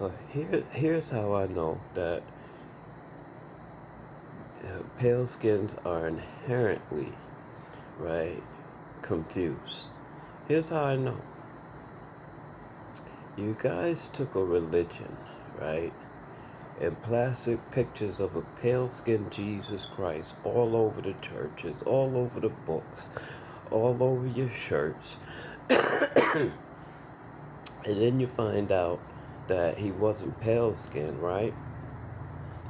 So here's how I know that pale skins are inherently, right, confused. Here's how I know. You guys took a religion, right, and plastic pictures of a pale-skinned Jesus Christ all over the churches, all over the books, all over your shirts. And then you find out that he wasn't pale-skinned, right?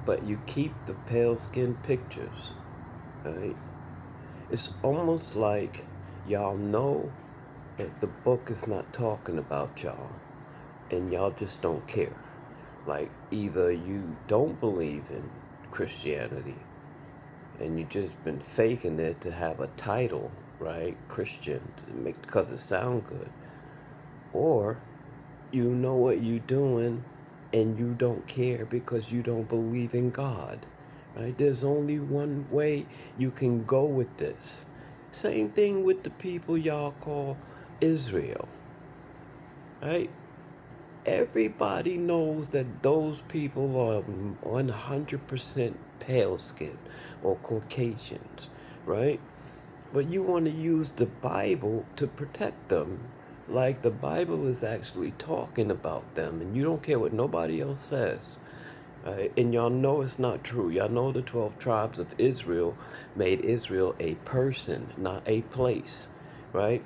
But you keep the pale-skinned pictures, right? It's almost like y'all know that the book is not talking about y'all, and y'all just don't care. Like, either you don't believe in Christianity and you just been faking it to have a title, right? Christian, to make, because it sound good. Or you know what you're doing and you don't care because you don't believe in God, right? There's only one way you can go with this. Same thing with the people y'all call Israel, right? Everybody knows that those people are 100% pale skin or Caucasians, right? But you want to use the Bible to protect them, like the Bible is actually talking about them, and you don't care what nobody else says. And y'all know it's not true. Y'all know the 12 tribes of Israel made Israel a person, not a place, right?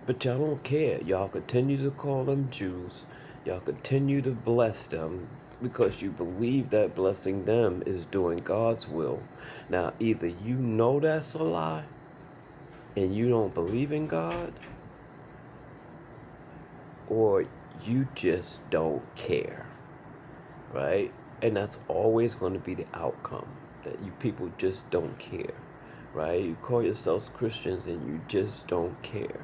But y'all don't care. Y'all continue to call them Jews. Y'all continue to bless them because you believe that blessing them is doing God's will. Now, either you know that's a lie and you don't believe in God, or you just don't care, right? And that's always going to be the outcome, that you people just don't care, right? You call yourselves Christians and you just don't care,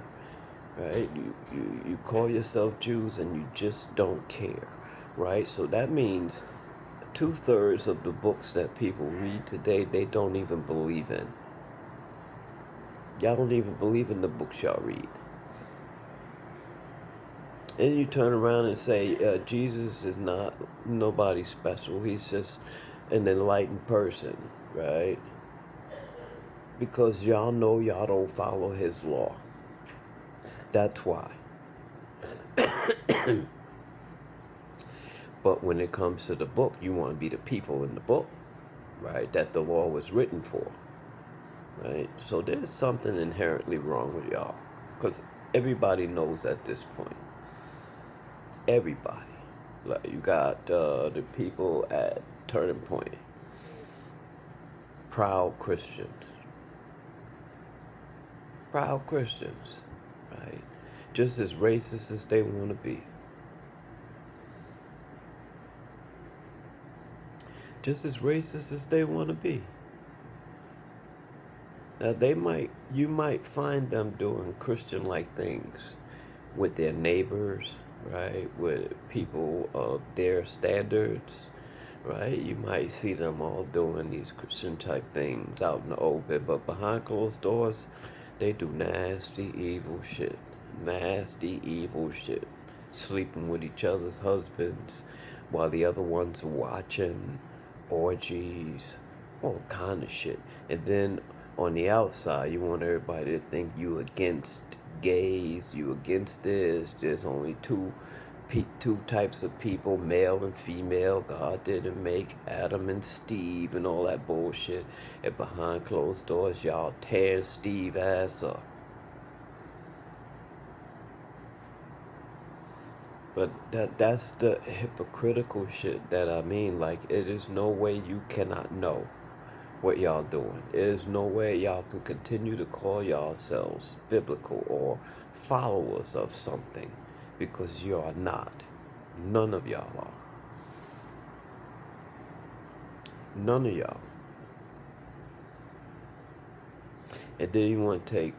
right? You call yourself Jews and you just don't care, right? So that means 2/3 of the books that people read today, they don't even believe in. Y'all don't even believe in the books y'all read. And you turn around and say, Jesus is not nobody special. He's just an enlightened person, right? Because y'all know y'all don't follow his law. That's why. But when it comes to the book, you want to be the people in the book, right? That the law was written for, right? So there's something inherently wrong with y'all. Because everybody knows at this point. Everybody. Like, you got the people at Turning Point, proud Christians. Proud Christians, right? Just as racist as they want to be. Just as racist as they want to be. Now you might find them doing Christian-like things with their neighbors, right? With people of their standards, right? You might see them all doing these Christian-type things out in the open, but behind closed doors, they do nasty, evil shit. Nasty, evil shit. Sleeping with each other's husbands while the other one's watching, orgies, all kind of shit. And then on the outside, you want everybody to think you against gays, you against this. There's only two types of people, male and female. God didn't make Adam and Steve and all that bullshit. And behind closed doors, y'all tear Steve ass up. But that's the hypocritical shit that I mean. Like, it is no way you cannot know what y'all doing. It is no way y'all can continue to call yourselves biblical or followers of something, because you are not. None of y'all are. None of y'all. And then you want to take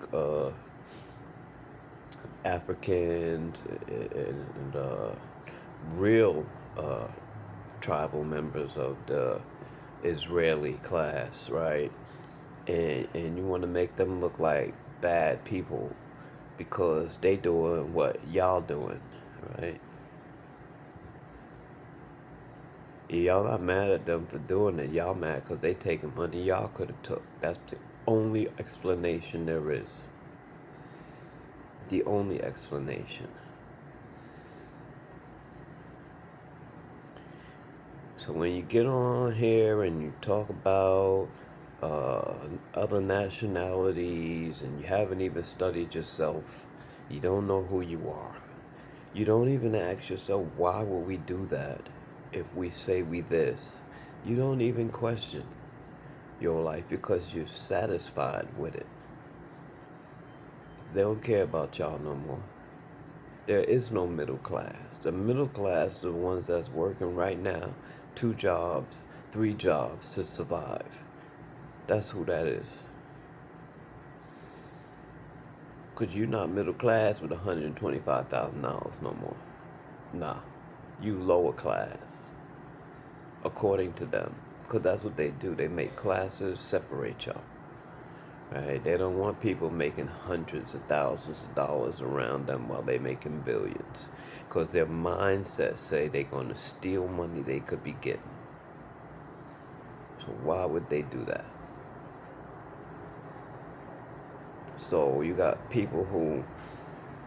Africans and real tribal members of the Israeli class, right? And you want to make them look like bad people because they doing what y'all doing, right? Y'all not mad at them for doing it. Y'all mad because they taking money y'all could have took. That's the only explanation there is. The only explanation. So when you get on here and you talk about uh, other nationalities and you haven't even studied yourself, you don't know who you are. You don't even ask yourself, why would we do that if we say we this? You don't even question your life because you're satisfied with it. They don't care about y'all no more. There is no middle class. The middle class are the ones that's working right now, 2 jobs, 3 jobs to survive. That's who that is. Because you're not middle class with $125,000 no more. Nah, you lower class, according to them. Because that's what they do. They make classes separate y'all. Right? They don't want people making hundreds of thousands of dollars around them while they making billions. Because their mindset say they're going to steal money they could be getting. So why would they do that? So you got people who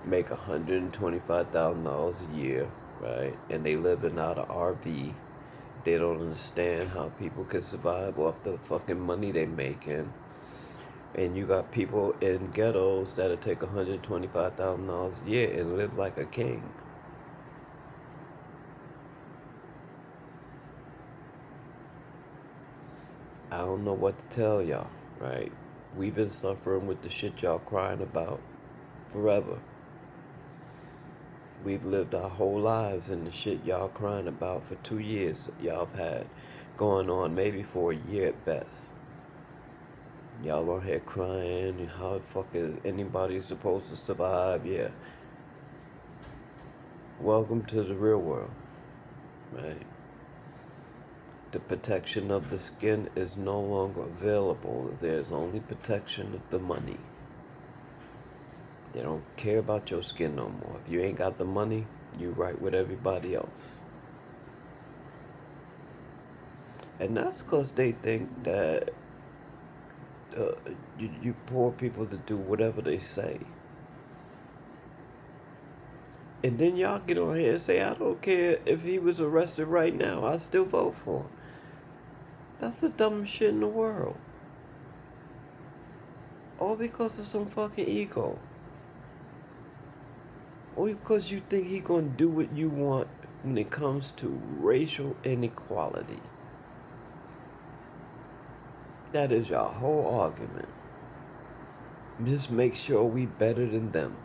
make $125,000 a year, right? And they living out of RV. They don't understand how people can survive off the fucking money they making. And you got people in ghettos that'll take $125,000 a year and live like a king. I don't know what to tell y'all, right? We've been suffering with the shit y'all crying about forever. We've lived our whole lives in the shit y'all crying about for 2 years y'all have had going on, maybe for a year at best. Y'all on here crying, how the fuck is anybody supposed to survive? Yeah. Welcome to the real world, right? The protection of the skin is no longer available. There's only protection of the money. They don't care about your skin no more. If you ain't got the money, you right with everybody else. And that's because they think that you poor people to do whatever they say. And then y'all get on here and say, I don't care if he was arrested right now, I still vote for him. That's the dumbest shit in the world. All because of some fucking ego. Or because you think he gonna do what you want when it comes to racial inequality. That is your whole argument. Just make sure we better than them.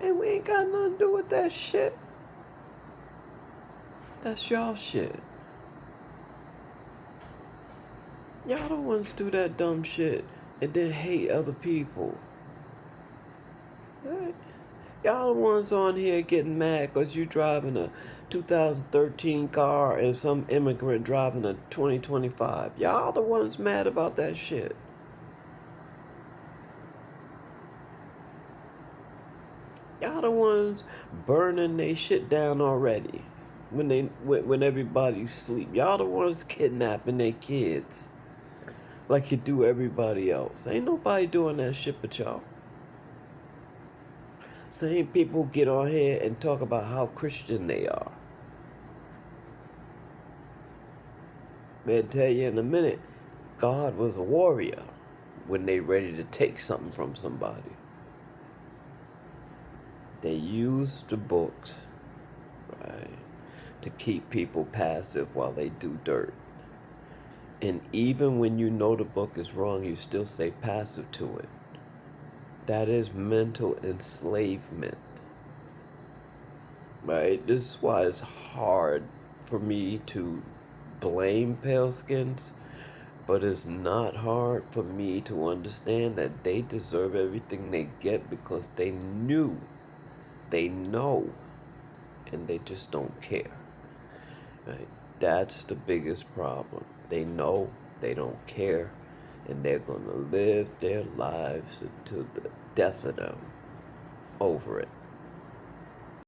And we ain't got nothing to do with that shit. That's y'all shit. Y'all the ones do that dumb shit and then hate other people. Right? Y'all the ones on here getting mad because you driving a 2013 car and some immigrant driving a 2025. Y'all the ones mad about that shit. Y'all the ones burning they shit down already when everybody's asleep. Y'all the ones kidnapping their kids like you do everybody else. Ain't nobody doing that shit but y'all. Same people get on here and talk about how Christian they are. They'll tell you in a minute, God was a warrior when they ready to take something from somebody. They use the books, right, to keep people passive while they do dirt. And even when you know the book is wrong, you still stay passive to it. That is mental enslavement. Right? This is why it's hard for me to blame pale skins, but it's not hard for me to understand that they deserve everything they get because they know, and they just don't care. Right? That's the biggest problem. They know, they don't care, and they're going to live their lives until the death of them over it.